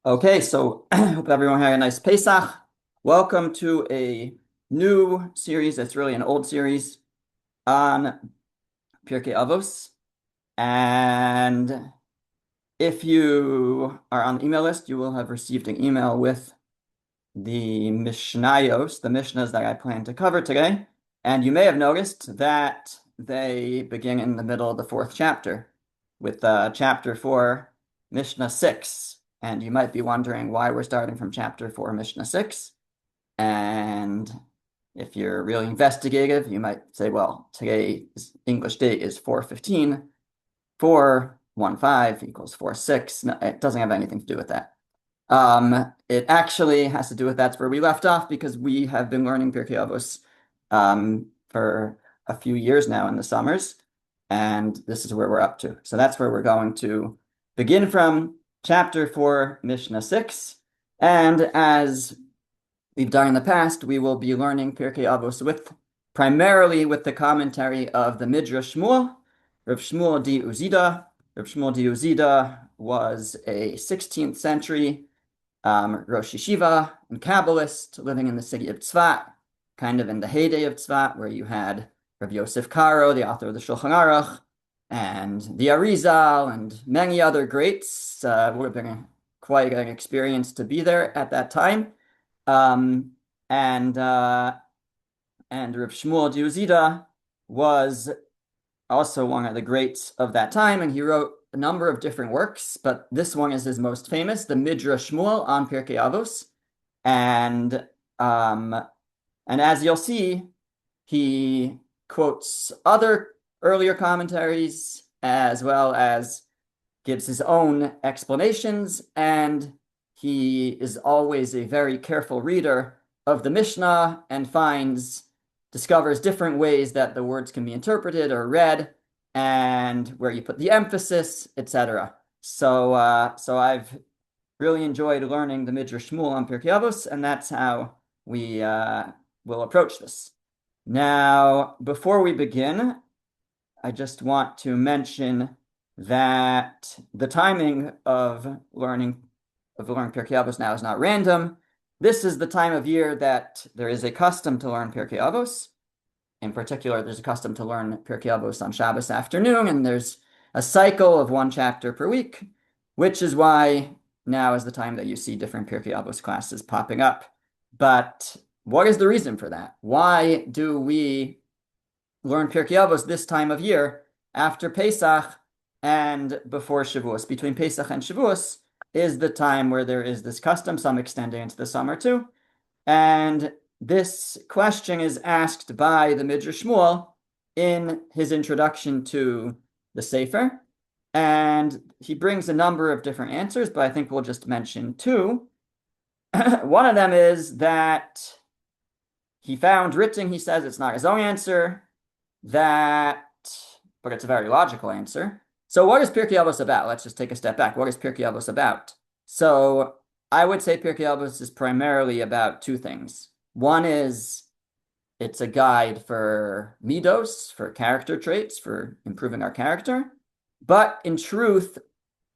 Okay, so hope everyone had a nice Pesach. Welcome to a new series that's really an old series on Pirkei Avos. And if you are on the email list, you will have received an email with the Mishnayos, the Mishnahs that I plan to cover today. And you may have noticed that they begin in the middle of the fourth chapter with chapter 4, Mishnah 6. And you might be wondering why we're starting from chapter 4, Mishnah 6. And if you're really investigative, you might say, well, today's English date is 4/15. 4/15 equals 4/6. No, it doesn't have anything to do with that. It actually has to do with that's where we left off because we have been learning Pirkei Avos for a few years now in the summers, and this is where we're up to. So that's where we're going to begin from chapter 4, Mishnah 6. And as we've done in the past, we will be learning Pirkei Avos primarily with the commentary of the Midrash Shmuel, Rav Shmuel di Uzida. Rav Shmuel di Uzida was a 16th century Rosh Yeshiva and Kabbalist living in the city of Tzfat, kind of in the heyday of Tzfat, where you had Rav Yosef Karo, the author of the Shulchan Aruch, and the Arizal, and many other greats. Would have been quite an experience to be there at that time. Um, and Rav Shmuel Diuzida was also one of the greats of that time, and he wrote a number of different works, but this one is his most famous, the Midrash Shmuel on Pirkei Avos. And um, and as you'll see, he quotes other earlier commentaries as well as gives his own explanations, and he is always a very careful reader of the Mishnah and discovers different ways that the words can be interpreted or read and where you put the emphasis, etc. So I've really enjoyed learning the Midrash Shmuel on Pirkei Avos, and that's how we will approach this. Now, before we begin, I just want to mention that the timing of learning Pirkei Avos now is not random. This is the time of year that there is a custom to learn Pirkei Avos. In particular, there's a custom to learn Pirkei Avos on Shabbos afternoon, and there's a cycle of one chapter per week, which is why now is the time that you see different Pirkei Avos classes popping up. But what is the reason for that? Why do we learn Pirkei Avos this time of year after Pesach and before Shavuos? Between Pesach and Shavuos is the time where there is this custom, some extending into the summer too. And this question is asked by the Midrash Shmuel in his introduction to the Sefer. And he brings a number of different answers, but I think we'll just mention two. One of them is that he found written, he says it's not his own answer, but it's a very logical answer. So what is Pirkei Avos about? Let's just take a step back. What is Pirkei Avos about? So I would say Pirkei Avos is primarily about two things. One is it's a guide for midos, for character traits, for improving our character. But in truth,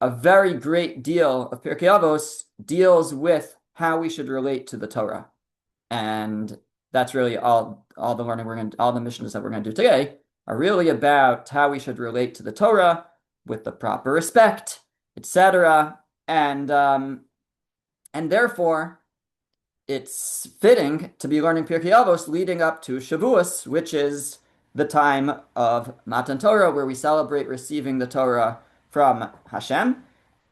a very great deal of Pirkei Avos deals with how we should relate to the Torah. And that's really all the learning all the missions that we're going to do today are really about how we should relate to the Torah with the proper respect, etc. And therefore, it's fitting to be learning Pirkei Avos leading up to Shavuos, which is the time of Matan Torah, where we celebrate receiving the Torah from Hashem.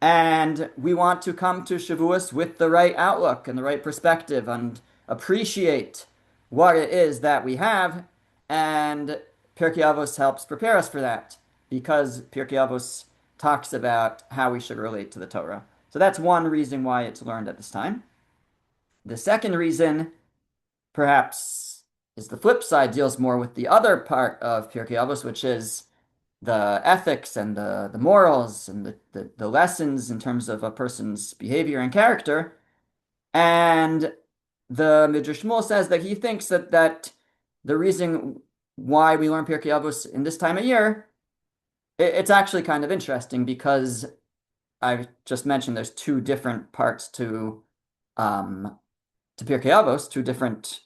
And we want to come to Shavuos with the right outlook and the right perspective and appreciate what it is that we have. And Pirkei Avos helps prepare us for that because Pirkei Avos talks about how we should relate to the Torah. So that's one reason why it's learned at this time. The second reason, perhaps, is the flip side, deals more with the other part of Pirkei Avos, which is the ethics and the morals and the lessons in terms of a person's behavior and character. And the Midrash Shmuel says that he thinks that the reason why we learn Pirkei Avos in this time of year, it's actually kind of interesting because I just mentioned there's two different parts to Pirkei Avos, two different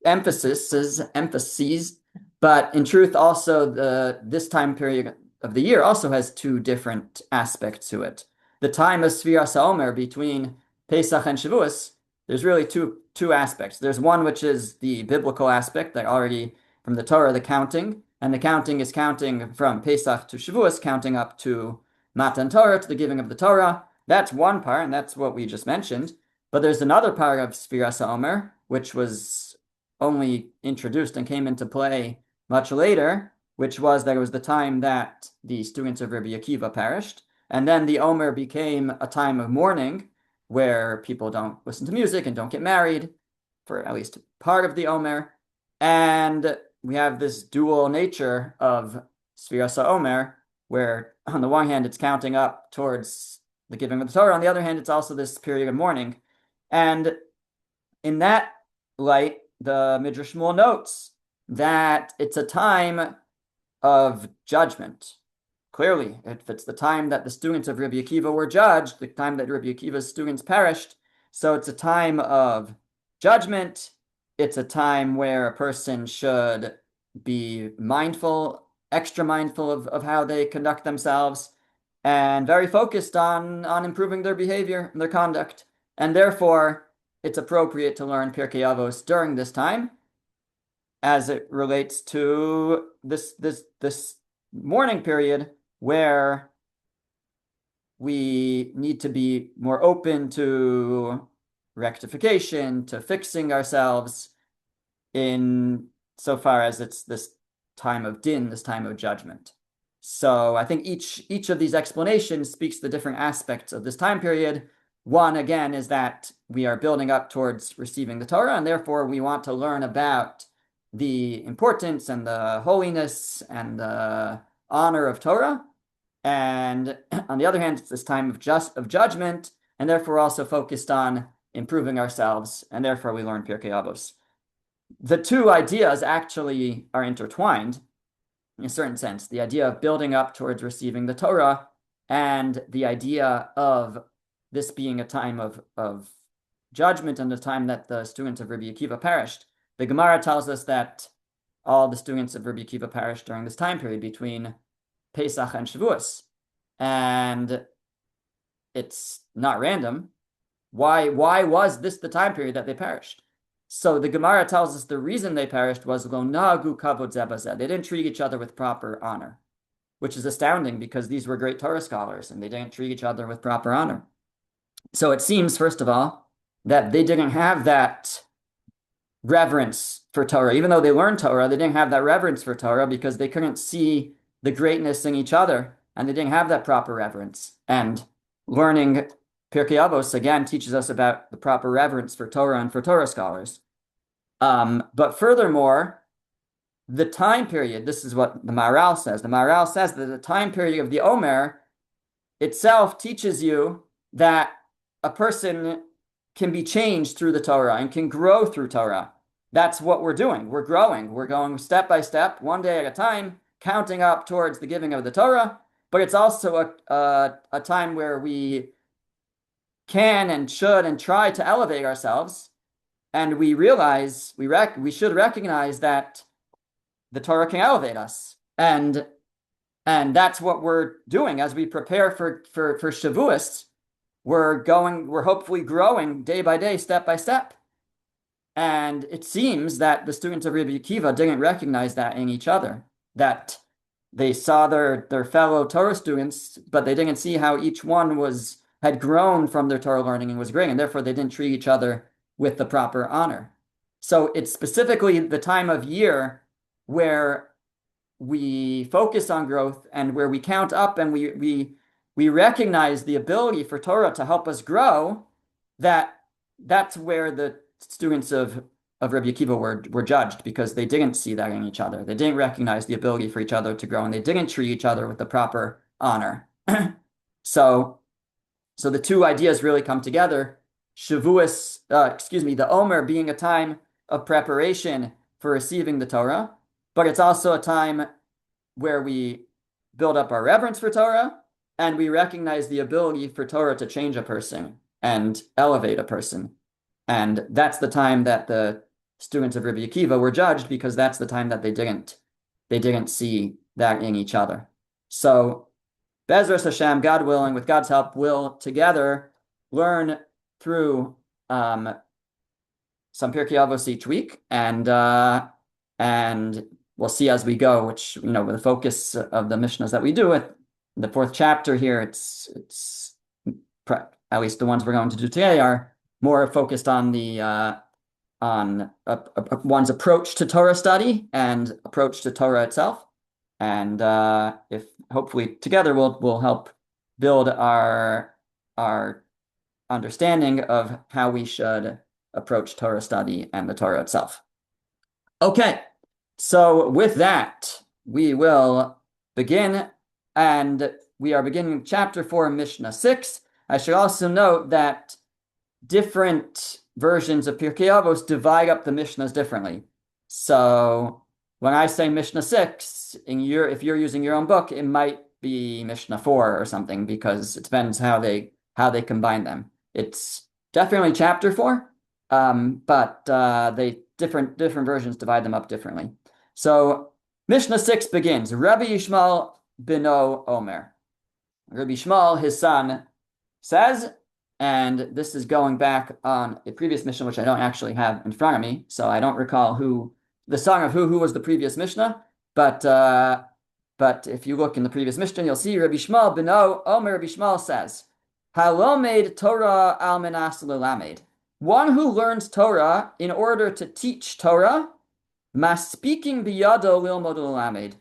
emphases, but in truth, also this time period of the year also has two different aspects to it. The time of Sfiras HaOmer between Pesach and Shavuos, there's really two aspects. There's one which is the biblical aspect, that already from the Torah, the counting, and the counting is counting from Pesach to Shavuos, counting up to Matan Torah, to the giving of the Torah. That's one part, and that's what we just mentioned. But there's another part of Sfiras HaOmer, which was only introduced and came into play much later, which was that it was the time that the students of Rabbi Akiva perished. And then the Omer became a time of mourning where people don't listen to music and don't get married for at least part of the Omer. And we have this dual nature of Sfiras HaOmer, where on the one hand, it's counting up towards the giving of the Torah. On the other hand, it's also this period of mourning. And in that light, the Midrash Shmuel notes that it's a time of judgment. Clearly, if it's the time that the students of Rabbi Akiva were judged, the time that Rabbi Akiva's students perished, so it's a time of judgment. It's a time where a person should be mindful, extra mindful of how they conduct themselves, and very focused on improving their behavior and their conduct. And therefore, it's appropriate to learn Pirkei Avos during this time, as it relates to this mourning period where we need to be more open to rectification, to fixing ourselves in so far as it's this time of din, this time of judgment. So I think each of these explanations speaks to the different aspects of this time period. One, again, is that we are building up towards receiving the Torah, and therefore we want to learn about the importance and the holiness and the honor of Torah. And on the other hand, it's this time of judgment, and therefore also focused on improving ourselves, and therefore we learn Pirkei Avos. The two ideas actually are intertwined in a certain sense. The idea of building up towards receiving the Torah and the idea of this being a time of judgment and the time that the students of Rabbi Akiva perished. The Gemara tells us that all the students of Rabbi Akiva perished during this time period between Pesach and Shavuos. And it's not random. Why was this the time period that they perished? So the Gemara tells us the reason they perished was lo nagu kavod zeh bazeh. They didn't treat each other with proper honor, which is astounding because these were great Torah scholars and they didn't treat each other with proper honor. So it seems, first of all, that they didn't have that reverence for Torah. Even though they learned Torah, they didn't have that reverence for Torah because they couldn't see the greatness in each other and they didn't have that proper reverence. And learning Pirkei Avos, again, teaches us about the proper reverence for Torah and for Torah scholars. But furthermore, the time period, this is what the Maharal says. The Maharal says that the time period of the Omer itself teaches you that a person can be changed through the Torah and can grow through Torah. That's what we're doing. We're growing. We're going step by step, one day at a time, counting up towards the giving of the Torah. But it's also a time where we can and should and try to elevate ourselves. And we realize, we should recognize that the Torah can elevate us. And that's what we're doing as we prepare for Shavuos. We're hopefully growing day by day, step by step. And it seems that the students of Rabbi Akiva didn't recognize that in each other, that they saw their fellow Torah students, but they didn't see how each one had grown from their Torah learning and was great, and therefore they didn't treat each other with the proper honor. So it's specifically the time of year where we focus on growth and where we count up and we recognize the ability for Torah to help us grow, that's where the students of Rabbi Akiva were judged, because they didn't see that in each other. They didn't recognize the ability for each other to grow, and they didn't treat each other with the proper honor. So the two ideas really come together. Shavuos, the Omer being a time of preparation for receiving the Torah, but it's also a time where we build up our reverence for Torah, and we recognize the ability for Torah to change a person and elevate a person. And that's the time that the students of Rabbi Akiva were judged, because that's the time that they didn't see that in each other. So Bezras Hashem, God willing, with God's help, will together learn through some Pirkei Avos each week, and we'll see as we go, which, with the focus of the Mishnas that we do with the fourth chapter here, it's at least the ones we're going to do today are more focused on the one's approach to Torah study and approach to Torah itself. And if hopefully together we'll help build our understanding of how we should approach Torah study and the Torah itself. Okay, so with that, we will begin, and we are beginning chapter 4, Mishnah 6. I should also note that different versions of Pirkei Avos divide up the Mishnahs differently. So when I say Mishnah 6, if you're using your own book, it might be Mishnah 4 or something, because it depends how they combine them. It's definitely chapter 4, but they different versions divide them up differently. So Mishnah 6 begins, Rabbi Yishmael bino Omer. Rabbi Yishmael, his son, says, and this is going back on a previous Mishnah, which I don't actually have in front of me, so I don't recall who was the previous Mishnah, but if you look in the previous Mishnah, you'll see Rabbi Yishmael bino Omer. Rabbi Yishmael says, Halomed Torah al menas lelamed. One who learns Torah in order to teach Torah, maspiking biyado lilmod lelamed.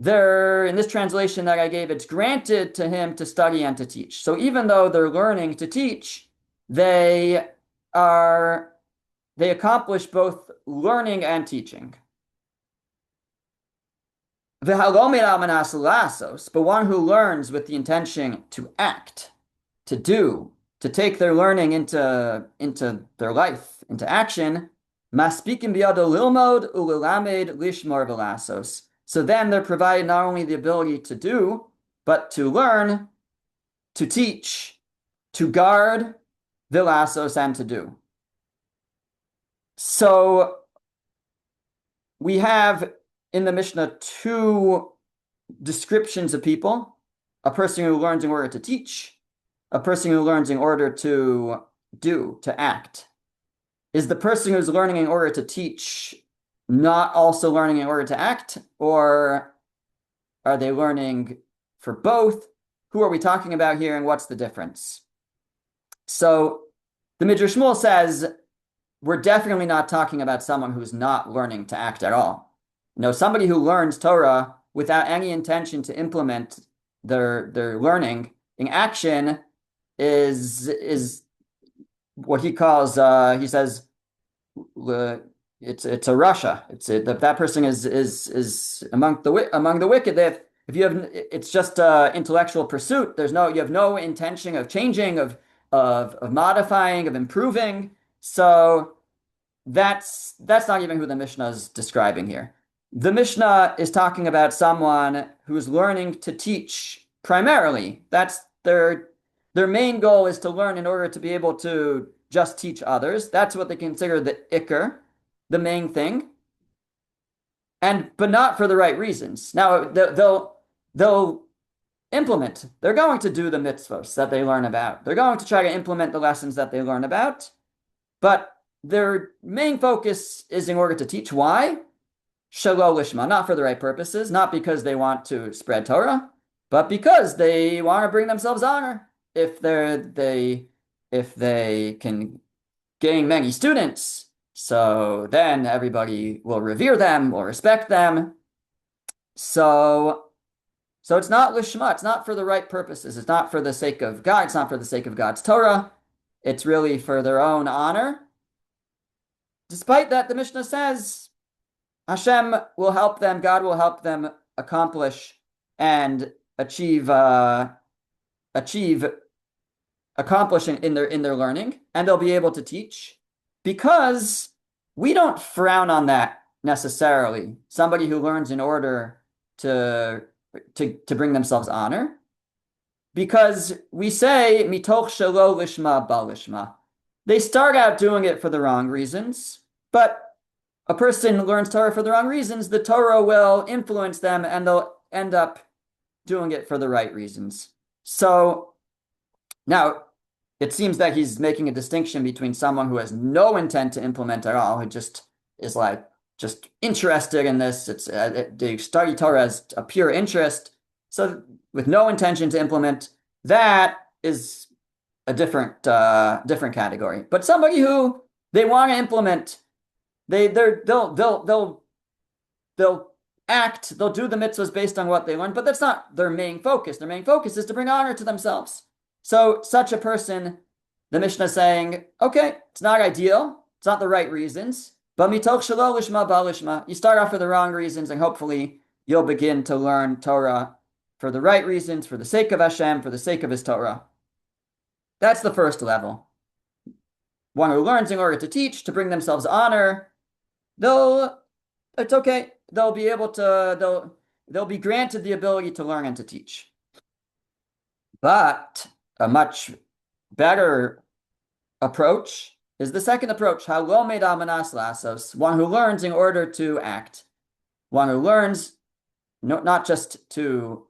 There, in this translation that I gave, it's granted to him to study and to teach. So even though they're learning to teach, they accomplish both learning and teaching. V'halomed al menas lasos, but one who learns with the intention to act, to do, to take their learning into their life, into action, maspikim biyado lilmod ulilamed lishmor v'lasos. So then they're provided not only the ability to do, but to learn, to teach, to guard, v'lasos, and to do. So we have in the Mishnah two descriptions of people: a person who learns in order to teach, a person who learns in order to do, to act. Is the person who's learning in order to teach not also learning in order to act, or are they learning for both? Who are we talking about here, and what's the difference? So the Midrash Shmuel says we're definitely not talking about someone who's not learning to act at all. Somebody who learns Torah without any intention to implement their learning in action is what he calls, he says, it's a Russia. That person is among the wicked. If you have, it's just intellectual pursuit. You have no intention of changing, of modifying, of improving. So that's not even who the Mishnah is describing here. The Mishnah is talking about someone who's learning to teach primarily. That's their main goal, is to learn in order to be able to just teach others. That's what they consider the ikar, the main thing, but not for the right reasons. Now they'll implement. They're going to do the mitzvos that they learn about. They're going to try to implement the lessons that they learn about, but their main focus is in order to teach. Why? Shelo lishma, not for the right purposes, not because they want to spread Torah, but because they want to bring themselves honor. If they can gain many students, so then everybody will revere them, will respect them. So it's not lishma, it's not for the right purposes. It's not for the sake of God. It's not for the sake of God's Torah. It's really for their own honor. Despite that, the Mishnah says Hashem will help them, God will help them accomplish and achieve accomplishing in their learning, and they'll be able to teach, because we don't frown on that necessarily. Somebody who learns in order to bring themselves honor. because we say mitoch shelo lishma ba lishma. They start out doing it for the wrong reasons, but a person learns Torah for the wrong reasons, the Torah will influence them and they'll end up doing it for the right reasons. So now it seems that he's making a distinction between someone who has no intent to implement at all, who just is like just interested in this. They study Torah as a pure interest. So with no intention to implement, that is a different category. But somebody who they want to implement, they'll act, they'll do the mitzvahs based on what they learned, but that's not their main focus. Their main focus is to bring honor to themselves. So such a person, the Mishnah is saying, okay, it's not ideal, it's not the right reasons, but mitoch shelo lishma ba lishma, you start off for the wrong reasons, and hopefully you'll begin to learn Torah for the right reasons, for the sake of Hashem, for the sake of His Torah. That's the first level. One who learns in order to teach, to bring themselves honor, it's okay. They'll be granted the ability to learn and to teach. But a much better approach is the second approach, halomed amanas lasos, one who learns in order to act, one who learns not just to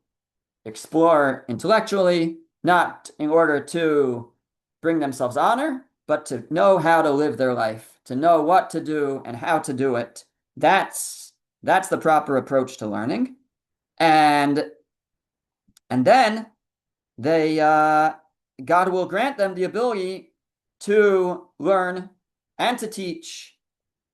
explore intellectually, not in order to bring themselves honor, but to know how to live their life, to know what to do and how to do it. That's the proper approach to learning. And then God will grant them the ability to learn and to teach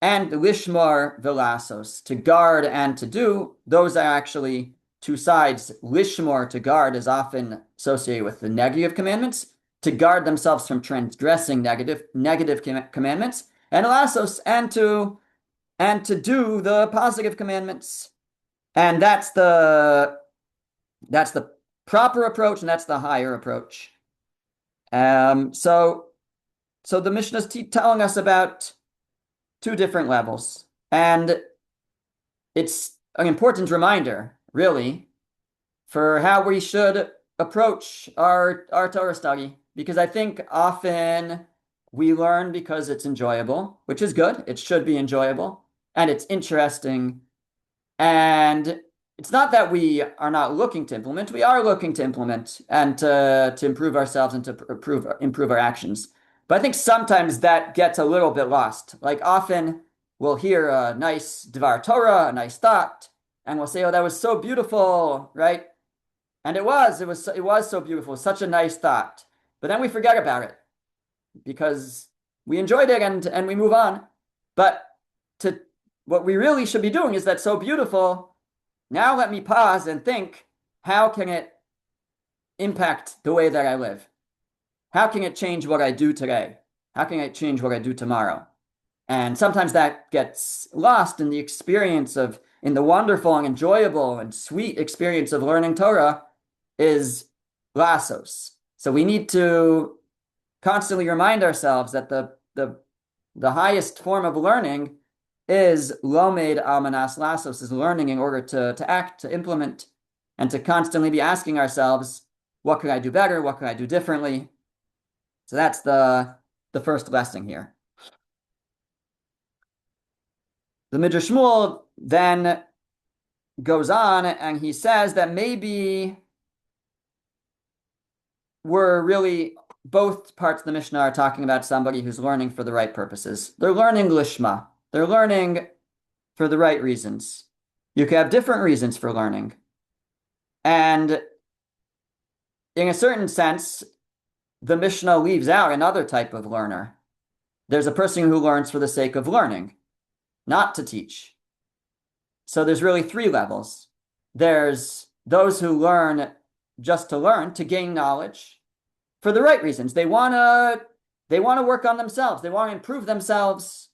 and lishmar velasos, to guard and to do. Those are actually two sides. Lishmar, to guard, is often associated with the negative commandments, to guard themselves from transgressing negative commandments, and lasos, and to do the positive commandments. And that's the proper approach, and that's the higher approach. So the Mishnah is telling us about two different levels. And it's an important reminder, really, for how we should approach our Torah study. Because I think often we learn because it's enjoyable, which is good. It should be enjoyable. And it's interesting. And it's not that we are not looking to implement. We are looking to implement and to improve ourselves and to improve our actions. But I think sometimes that gets a little bit lost. Like often we'll hear a nice Dvar Torah, a nice thought, and we'll say, oh, that was so beautiful, right? And it was so beautiful, such a nice thought. But then we forget about it because we enjoyed it and we move on. But what we really should be doing is that's so beautiful. Now let me pause and think, how can it impact the way that I live? How can it change what I do today? How can it change what I do tomorrow? And sometimes that gets lost in the experience in the wonderful and enjoyable and sweet experience of learning Torah is lasos. So we need to constantly remind ourselves that the highest form of learning is lomed almanas lasos, is learning in order to act, to implement, and to constantly be asking ourselves, what could I do better? What could I do differently? So that's the first lesson here. The Midrash Shmuel then goes on and he says that maybe we're really, both parts of the Mishnah are talking about somebody who's learning for the right purposes. They're learning lishma. They're learning for the right reasons. You can have different reasons for learning. And in a certain sense, the Mishnah leaves out another type of learner. There's a person who learns for the sake of learning, not to teach. So there's really three levels. There's those who learn just to learn, to gain knowledge for the right reasons. They want to work on themselves. They want to improve themselves.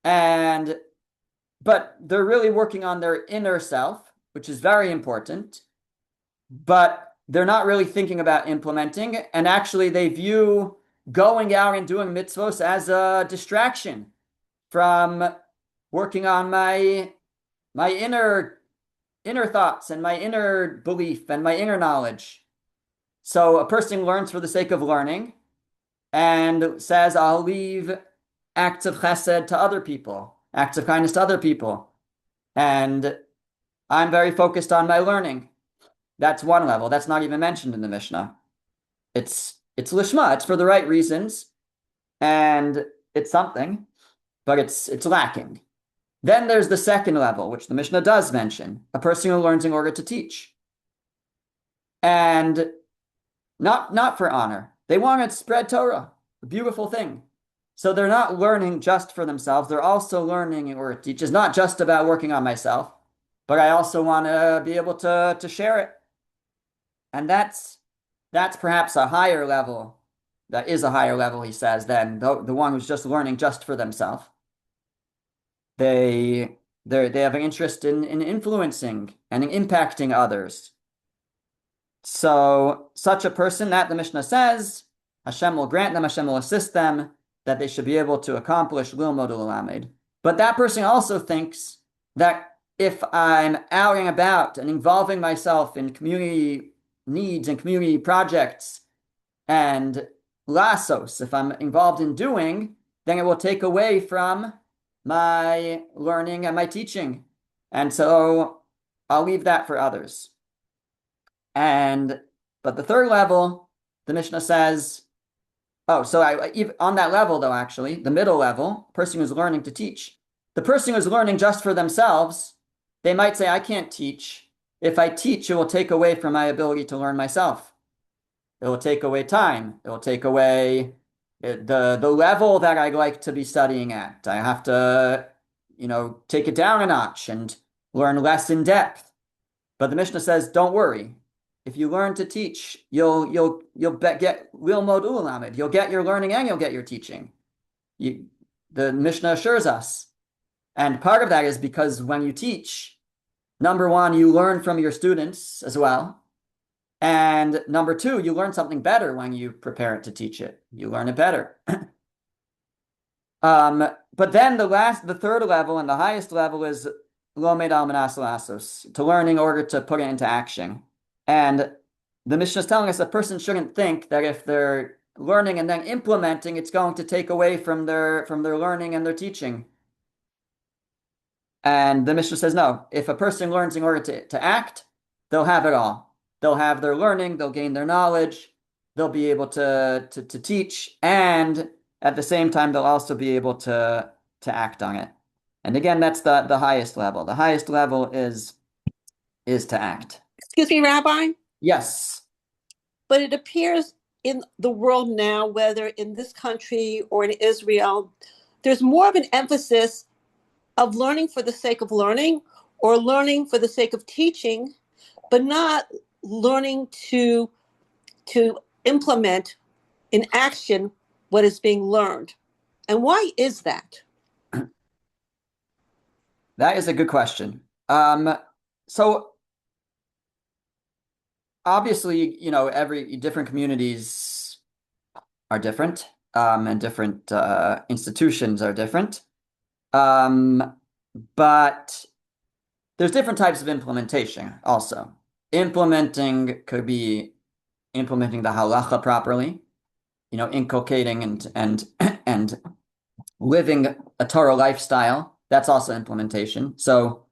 But they're really working on their inner self, which is very important. But they're not really thinking about implementing. And actually they view going out and doing mitzvos as a distraction from working on my inner thoughts and my inner belief and my inner knowledge. So a person learns for the sake of learning and says, I'll leave acts of chesed to other people, acts of kindness to other people. And I'm very focused on my learning. That's one level. That's not even mentioned in the Mishnah. It's lishma. It's for the right reasons, and it's something, but it's lacking. Then there's the second level, which the Mishnah does mention, a person who learns in order to teach. And not for honor. They want to spread Torah, a beautiful thing. So they're not learning just for themselves. They're also learning in order to teach. It's not just about working on myself, but I also want to be able to share it. And that's perhaps a higher level. That is a higher level, he says, than the one who's just learning just for themselves. They have an interest in influencing and in impacting others. So such a person, that the Mishnah says, Hashem will grant them, Hashem will assist them, that they should be able to accomplish lilmod ulalamed. But that person also thinks that if I'm out and about and involving myself in community needs and community projects and lasos, if I'm involved in doing, then it will take away from my learning and my teaching. And so I'll leave that for others. But the third level, the Mishnah says, on that level, though, actually, the middle level, person who's learning to teach, the person who's learning just for themselves, they might say, I can't teach. If I teach, it will take away from my ability to learn myself. It will take away time. It will take away the level that I like to be studying at. I have to, take it down a notch and learn less in depth. But the Mishnah says, don't worry. If you learn to teach, you'll get lilmod ulalamed. You'll get your learning and you'll get your teaching. The Mishnah assures us. And part of that is because when you teach, number one, you learn from your students as well. And number two, you learn something better when you prepare it to teach it. You learn it better. But then the third level and the highest level is lomed al manas lasos, to learn in order to put it into action. And the Mishnah is telling us a person shouldn't think that if they're learning and then implementing, it's going to take away from their learning and their teaching. And the Mishnah says, no, if a person learns in order to act, they'll have it all. They'll have their learning, they'll gain their knowledge, they'll be able to teach, and at the same time, they'll also be able to act on it. And again, that's the highest level. The highest level is to act. Excuse me, Rabbi? Yes. But it appears in the world now, whether in this country or in Israel, there's more of an emphasis of learning for the sake of learning or learning for the sake of teaching, but not learning to implement in action what is being learned. And why is that? That is a good question. So obviously, every different communities are different, and different institutions are different. But there's different types of implementation also. Implementing could be implementing the halacha properly, inculcating and living a Torah lifestyle. That's also implementation. So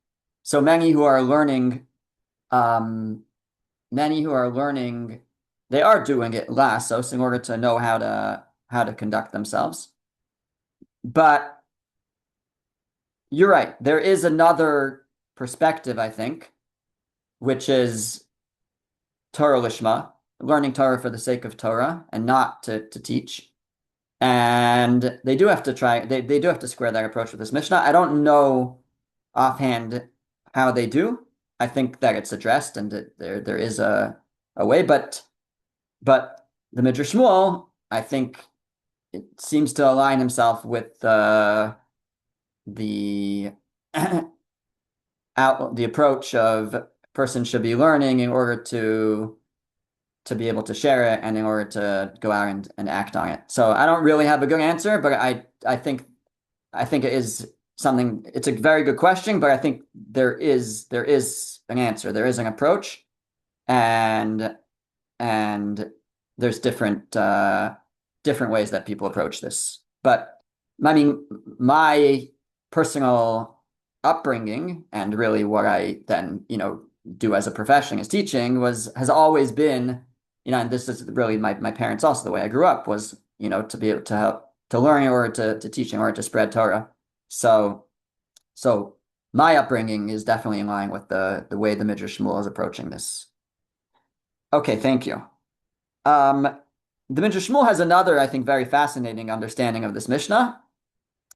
many who are learning, they are doing it lasos in order to know how to conduct themselves. But you're right. There is another perspective, I think, which is Torah lishma, learning Torah for the sake of Torah and not to teach. And they do have to they do have to square that approach with this Mishnah. I don't know offhand how they do. I think that it's addressed and that there is a way, but the Midrash Shmuel, I think it seems to align himself with the approach of person should be learning in order to be able to share it and in order to go out and act on it. So I don't really have a good answer, but I think it is something. It's a very good question, but I think there is an answer. There is an approach, and and there's different ways that people approach this. But I mean, my personal upbringing and really what I then, do as a profession as teaching has always been, and this is really my parents also, the way I grew up was, to be able to help to learn in order to teach in order to spread Torah. So so my upbringing is definitely in line with the way the Midrash Shmuel is approaching this. Okay, thank you. Um, the Midrash Shmuel has another, I think, very fascinating understanding of this Mishnah,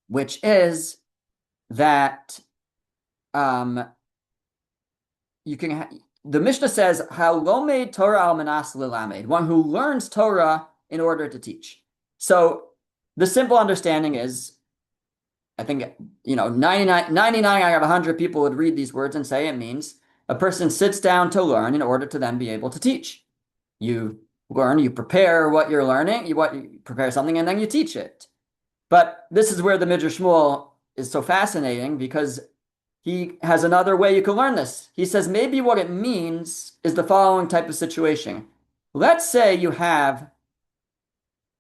which is that um, the Mishnah says, "How lomed Torah al manas lilamed," one who learns Torah in order to teach. So the simple understanding is, I think, 99 out of 100 people would read these words and say it means a person sits down to learn in order to then be able to teach. You learn, you prepare what you're learning, you prepare something, and then you teach it. But this is where the Midrash Shmuel is so fascinating because he has another way you can learn this. He says maybe what it means is the following type of situation. Let's say you have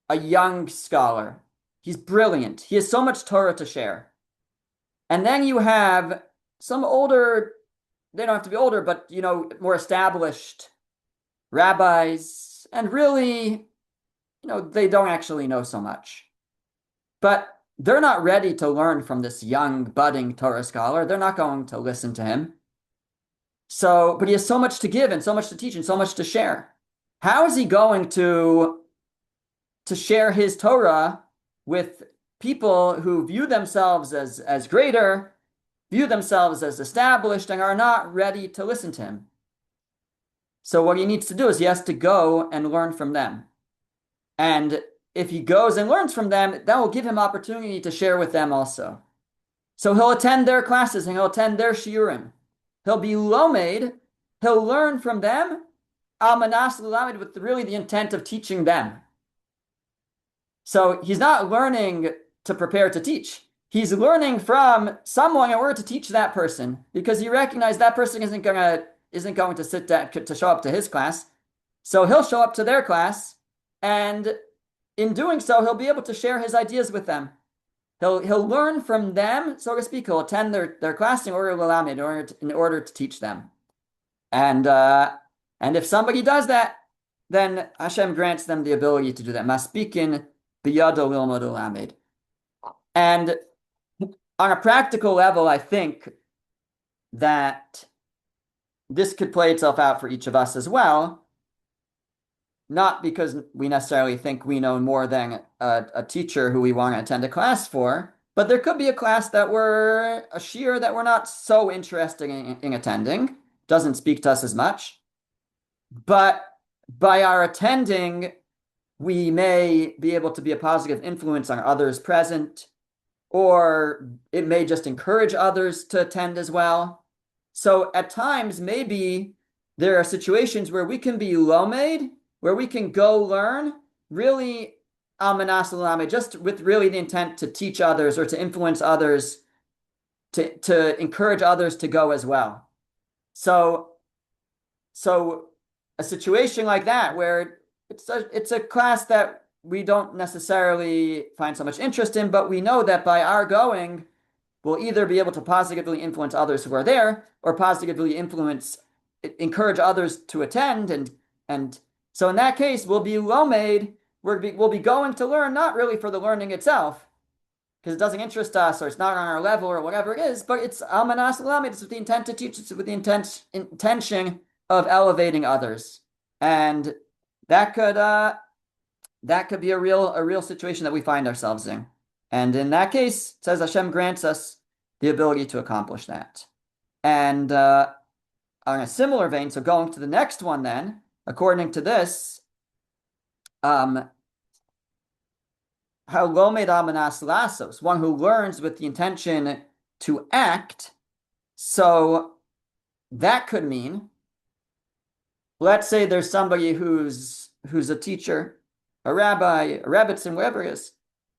a young scholar. He's brilliant. He has so much Torah to share. And then you have some older, they don't have to be older, but more established rabbis, and really, they don't actually know so much. But they're not ready to learn from this young, budding Torah scholar. They're not going to listen to him. But he has so much to give and so much to teach and so much to share. How is he going to share his Torah with people who view themselves as greater, view themselves as established, and are not ready to listen to him? So what he needs to do is he has to go and learn from them. And if he goes and learns from them, that will give him opportunity to share with them also. So he'll attend their classes and he'll attend their shiurim. He'll be lomed, he'll learn from them, al manas lilamed, with really the intent of teaching them. So he's not learning to prepare to teach. He's learning from someone in order to teach that person because he recognizes that person isn't going to sit down to show up to his class. So he'll show up to their class, and in doing so, he'll be able to share his ideas with them. He'll learn from them, so to speak. He'll attend their class in order to teach them. And if somebody does that, then Hashem grants them the ability to do that. Maspikin biyado lilmod ulamed. And on a practical level, I think that this could play itself out for each of us as well, not because we necessarily think we know more than a teacher who we want to attend a class for, but there could be a class a shiur that we're not so interested in attending, doesn't speak to us as much, but by our attending, we may be able to be a positive influence on others present, or it may just encourage others to attend as well. So at times, maybe there are situations where we can be lomed, where we can go learn, really al manas lilamed, just with really the intent to teach others or to influence others, to encourage others to go as well. So a situation like that where it's a class that we don't necessarily find so much interest in, but we know that by our going, we'll either be able to positively influence others who are there or positively encourage others to attend. And so in that case, we'll be lomed, we'll be going to learn, not really for the learning itself, because it doesn't interest us or it's not on our level or whatever it is, but it's al manas lilamed, it's with the intent to teach, it's with the intention of elevating others. And that could be a real situation that we find ourselves in. And in that case, it says Hashem grants us the ability to accomplish that. And on a similar vein, so going to the next one then, according to this, how lomed al manas lasos, one who learns with the intention to act. So that could mean, let's say there's somebody who's a teacher, a rabbi, a rebbitzin, whatever it is.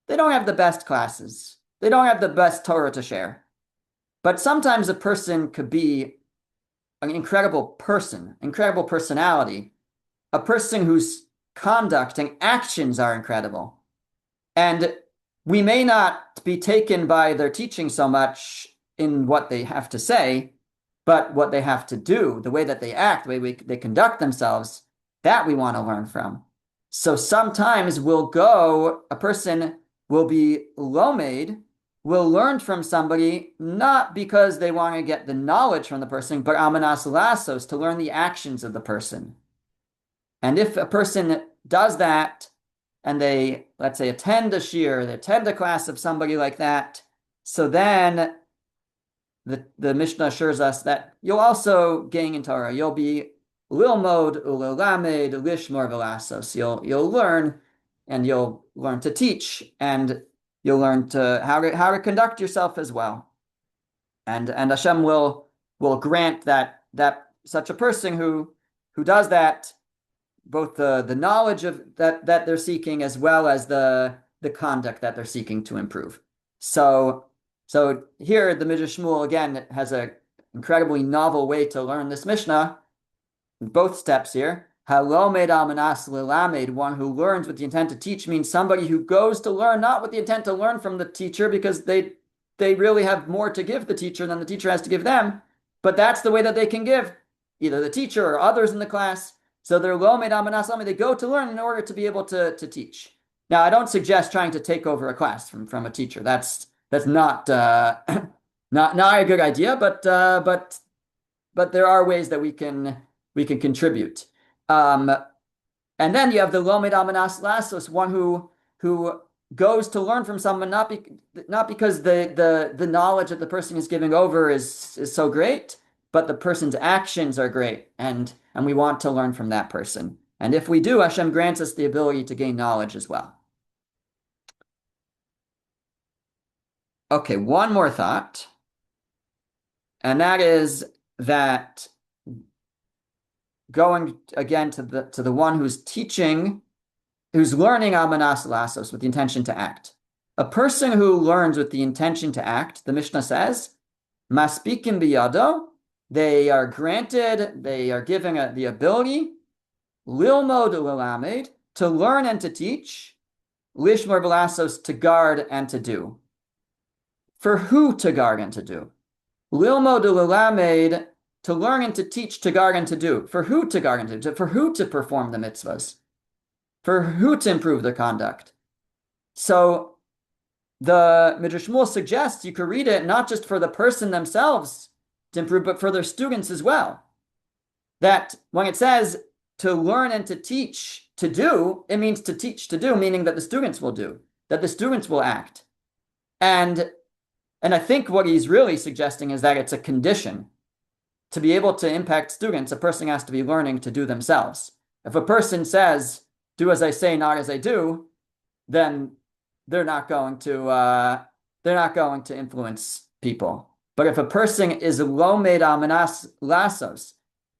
They don't have the best classes. They don't have the best Torah to share. But sometimes a person could be an incredible person, incredible personality, a person whose conduct and actions are incredible. And we may not be taken by their teaching so much in what they have to say, but what they have to do, the way that they act, the way they conduct themselves, that we want to learn from. So sometimes a person will be lomed, will learn from somebody, not because they want to get the knowledge from the person, but amanas lasos, to learn the actions of the person. And if a person does that, and they, let's say, attend a shir, they attend a class of somebody like that, so then the Mishnah assures us that you'll also gain in Torah. You'll be lilmod ulelamed lishmor velasos. You'll learn, and you'll learn to teach, and you'll learn how to conduct yourself as well. And Hashem will grant that such a person who does that, both the knowledge of that they're seeking, as well as the conduct that they're seeking to improve. So here the Midrash Shmuel again has an incredibly novel way to learn this Mishnah. Both steps here. Halomed almanas lilamed, one who learns with the intent to teach, means somebody who goes to learn not with the intent to learn from the teacher, because they really have more to give the teacher than the teacher has to give them, but that's the way that they can give, either the teacher or others in the class. So they're lomed almanas lamed, they go to learn in order to be able to teach. Now, I don't suggest trying to take over a class from a teacher. That's not not a good idea, but there are ways that we can contribute. And then you have the lomed almanas lasos, one who goes to learn from someone not because the knowledge that the person is giving over is so great, but the person's actions are great, and we want to learn from that person. And if we do, Hashem grants us the ability to gain knowledge as well. Okay, one more thought, and that is that going again to the one who's teaching, who's learning almanas lasos with the intention to act. A person who learns with the intention to act, the Mishnah says, maspikim biyado, they are granted, they are given the ability, lilmod ulelamed, to learn and to teach, lishmor velasos, to guard and to do. For who to guard and to do? Lilmod ulelamed, to learn and to teach, to guard and to do. For who to guard and to do? For who to perform the mitzvahs? For who to improve their conduct? So the Midrash Shmuel suggests you could read it not just for the person themselves to improve, but for their students as well. That when it says to learn and to teach to do, it means to teach to do, meaning that the students will do, that the students will act. And I think what he's really suggesting is that it's a condition. To be able to impact students, a person has to be learning to do themselves. If a person says, do as I say, not as I do, then they're not going to influence people. But if a person is lomed almanas lasos,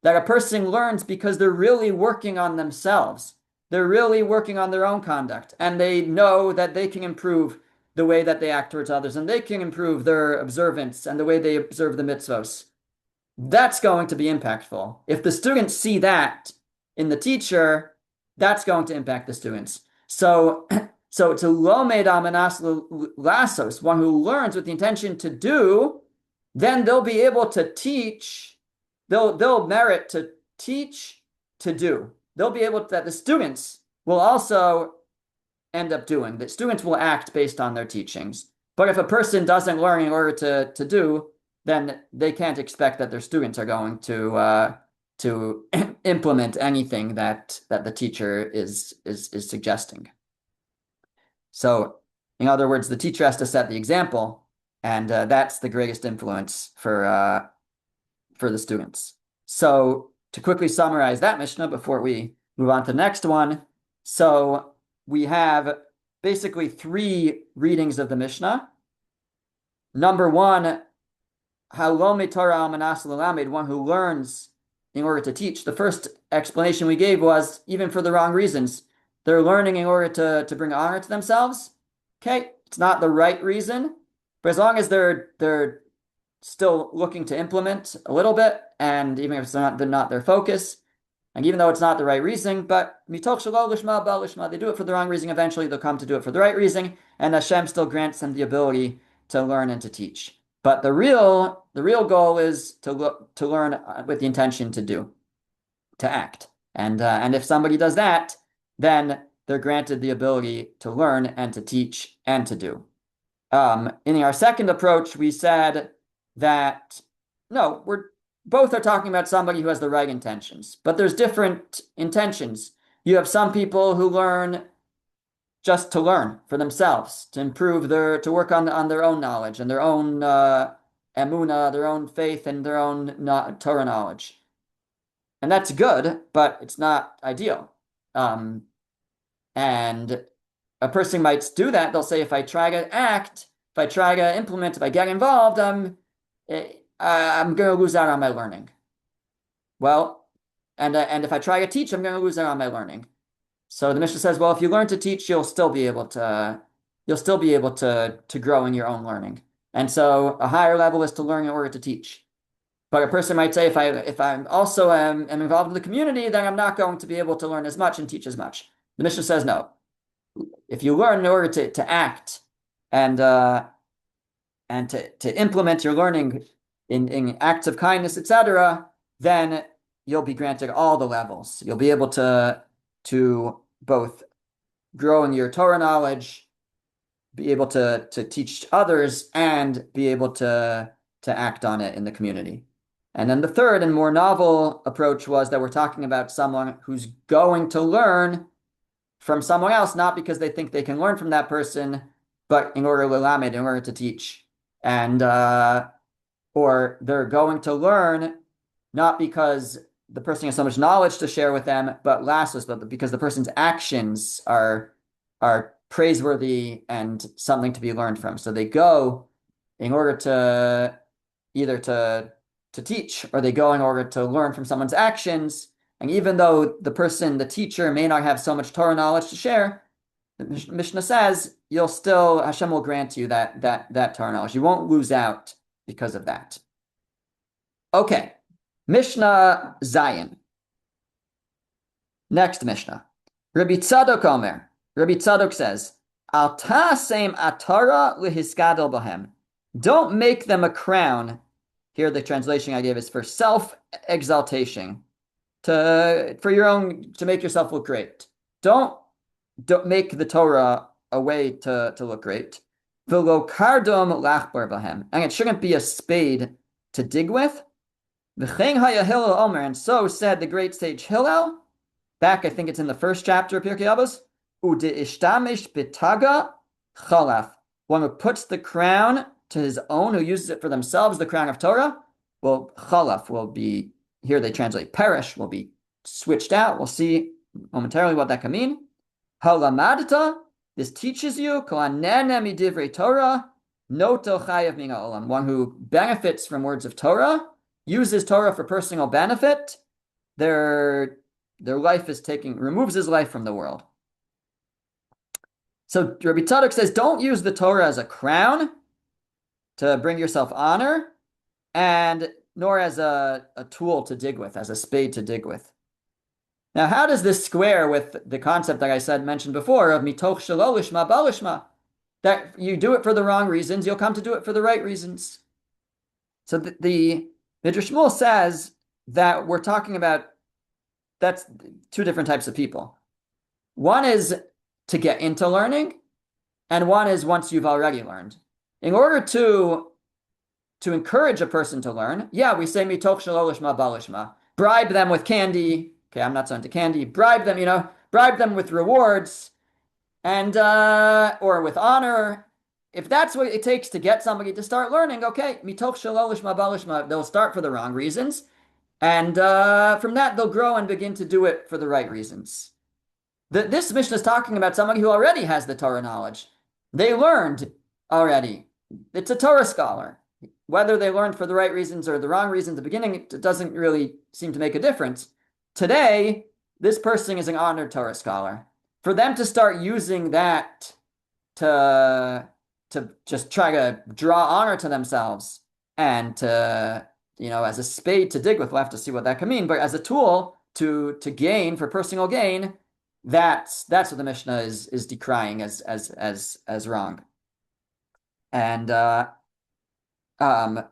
that a person learns because they're really working on themselves, they're really working on their own conduct, and they know that they can improve the way that they act towards others, and they can improve their observance and the way they observe the mitzvos, that's going to be impactful. If the students see that in the teacher, that's going to impact the students. So to lomed almanas lasos, one who learns with the intention to do, then they'll be able to teach. They'll merit to teach to do. They'll be able to, that the students will also end up doing. The students will act based on their teachings. But if a person doesn't learn in order to do, then they can't expect that their students are going to implement anything that the teacher is suggesting. So, in other words, the teacher has to set the example, and that's the greatest influence for the students. So, to quickly summarize that Mishnah before we move on to the next one, so we have basically three readings of the Mishnah. Number one, Halomed Torah almanas lilamed, one who learns in order to teach. The first explanation we gave was even for the wrong reasons. They're learning in order to bring honor to themselves. Okay, it's not the right reason, but as long as they're still looking to implement a little bit, and even if they're not their focus, And even though it's not the right reason, but mitoch shelo lishma ba lishma, they do it for the wrong reason. Eventually, they'll come to do it for the right reason, and Hashem still grants them the ability to learn and to teach. But the real goal is to learn with the intention to do, to act. And if somebody does that, then they're granted the ability to learn and to teach and to do. In our second approach, we said that no, we're both are talking about somebody who has the right intentions, but there's different intentions. You have some people who learn just to learn for themselves, to improve to work on their own knowledge and their own emuna, their own faith, and their own Torah knowledge. And that's good, but it's not ideal. And a person might do that. They'll say, if I try to act, if I try to implement, if I get involved, I'm going to lose out on my learning. Well, and if I try to teach, I'm going to lose out on my learning. So the Mishnah says, well, if you learn to teach, you'll still be able to grow in your own learning. And so a higher level is to learn in order to teach. But a person might say, if I'm also am involved in the community, then I'm not going to be able to learn as much and teach as much. The Mishnah says no. If you learn in order to act and to implement your learning in acts of kindness, etc., then you'll be granted all the levels. You'll be able to both grow in your Torah knowledge, be able to teach others, and be able to act on it in the community. And then the third and more novel approach was that we're talking about someone who's going to learn from someone else, not because they think they can learn from that person, but in order to teach. And or they're going to learn not because the person has so much knowledge to share with them, but because the person's actions are praiseworthy and something to be learned from. So they go in order to either to teach, or they go in order to learn from someone's actions. And even though the teacher, may not have so much Torah knowledge to share, the Mishnah says Hashem will grant you that Torah knowledge. You won't lose out because of that. Okay, Mishnah Zayin. Next Mishnah. Rabbi Tzadok Omer. Rabbi Tzadok says, Al ta'asem atara lehiskadel bahem. Don't make them a crown. Here the translation I gave is for self-exaltation. To make yourself look great. Don't make the Torah a way to look great. V'lo kardom lachbar bahem. And it shouldn't be a spade to dig with. V'chein haya Hillel Omer. And so said the great sage Hillel, back, I think it's in the first chapter of Pirkei Avos, Ude ishtamish bitaga chalaf. One who puts the crown to his own, who uses it for themselves, the crown of Torah, well, chalaf will be, here they translate perish, will be switched out. We'll see momentarily what that can mean. Halamadta, this teaches you, kolanene midivrei Torah, noto chayav min ha'olam. One who benefits from words of Torah, uses Torah for personal benefit, their life removes his life from the world. So Rabbi Tzadok says, don't use the Torah as a crown to bring yourself honor, and nor as a tool to dig with, as a spade to dig with. Now, how does this square with the concept that I mentioned before of mitoch shelo lishma ba lishma? That you do it for the wrong reasons, you'll come to do it for the right reasons. So the Midrash Shmuel says that we're talking about, that's two different types of people. One is to get into learning, and one is once you've already learned. In order to encourage a person to learn, we say mitoch shelo lishma ba lishma. Bribe them with candy. Okay, I'm not so into candy. Bribe them with rewards, and or with honor. If that's what it takes to get somebody to start learning, okay, mitoch shelo lishma ba lishma, they'll start for the wrong reasons, and from that they'll grow and begin to do it for the right reasons. This Mishnah is talking about somebody who already has the Torah knowledge. They learned already. It's a Torah scholar. Whether they learned for the right reasons or the wrong reasons at the beginning, it doesn't really seem to make a difference. Today, this person is an honored Torah scholar. For them to start using that to just try to draw honor to themselves and to, as a spade to dig with, we'll have to see what that can mean, but as a tool to gain for personal gain, that's what the Mishnah is decrying as wrong. And um,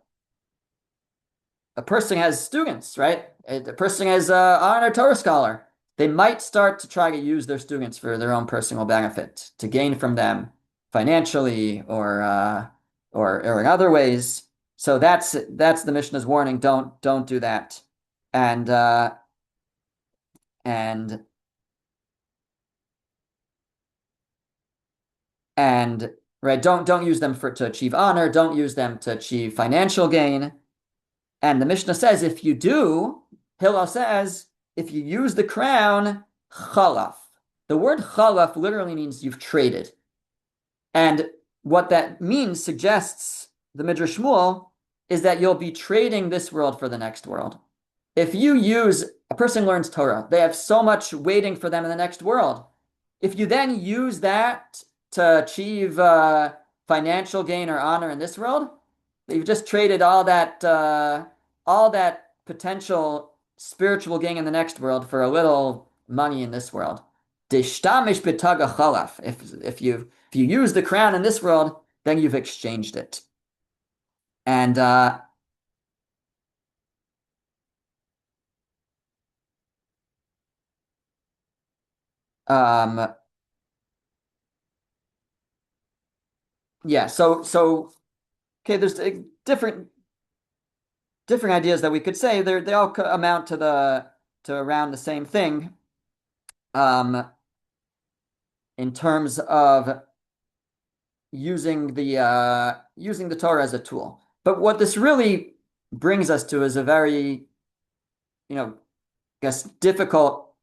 a person has students, right? A person has an honored Torah scholar. They might start to try to use their students for their own personal benefit, to gain from them financially or in other ways. So that's the Mishnah's warning. Don't do that. And and and right, don't use them to achieve honor. Don't use them to achieve financial gain. And the Mishnah says, if you do, Hillel says, if you use the crown, chalaf. The word chalaf literally means you've traded. And what that means suggests, the Midrash Shmuel, is that you'll be trading this world for the next world. If you use, a person learns Torah, they have so much waiting for them in the next world. If you then use that to achieve financial gain or honor in this world, you've just traded all that potential spiritual gain in the next world for a little money in this world. Deshtamish b'taga chalaf. If you use the crown in this world, then you've exchanged it. And yeah, so okay, there's different ideas that we could say. They all amount to around the same thing. In terms of using the Torah as a tool. But what this really brings us to is a very, I guess, difficult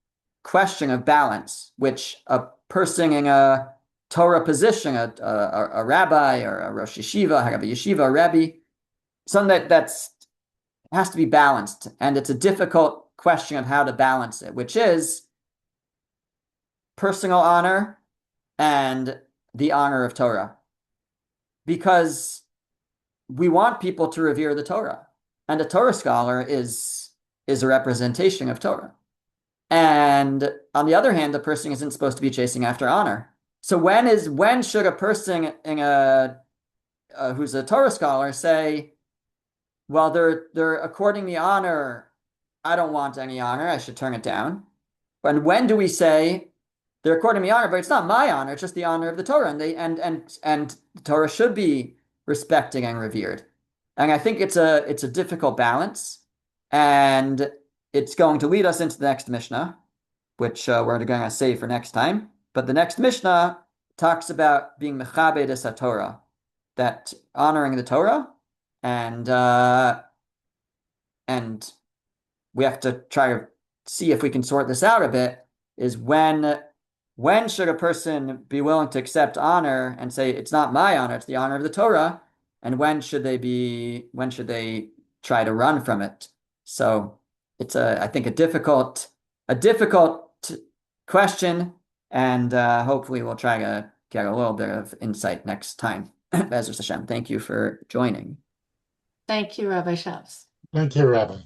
question of balance, which a person in a Torah position, a rabbi or a Rosh Yeshiva, Harav Yeshiva, a Rebbe, something that's has to be balanced. And it's a difficult question of how to balance it, which is personal honor and the honor of Torah. Because we want people to revere the Torah. And a Torah scholar is a representation of Torah. And on the other hand, the person isn't supposed to be chasing after honor. So when should a person in who's a Torah scholar say, well, they're according me honor, I don't want any honor, I should turn it down. And when do we say they're according me honor, but it's not my honor, it's just the honor of the Torah, and the Torah should be respected and revered. And I think it's a difficult balance, and it's going to lead us into the next Mishnah, which we're going to save for next time. But the next Mishnah talks about being mechabed es Torah, that honoring the Torah, and we have to try to see if we can sort this out a bit. Is when should a person be willing to accept honor and say it's not my honor, it's the honor of the Torah, and when should they try to run from it? So it's I think a difficult question, and hopefully we'll try to get a little bit of insight next time. Bezras Hashem, thank you for joining. Thank you, Rabbi Shabbos. Thank you, Rabbi.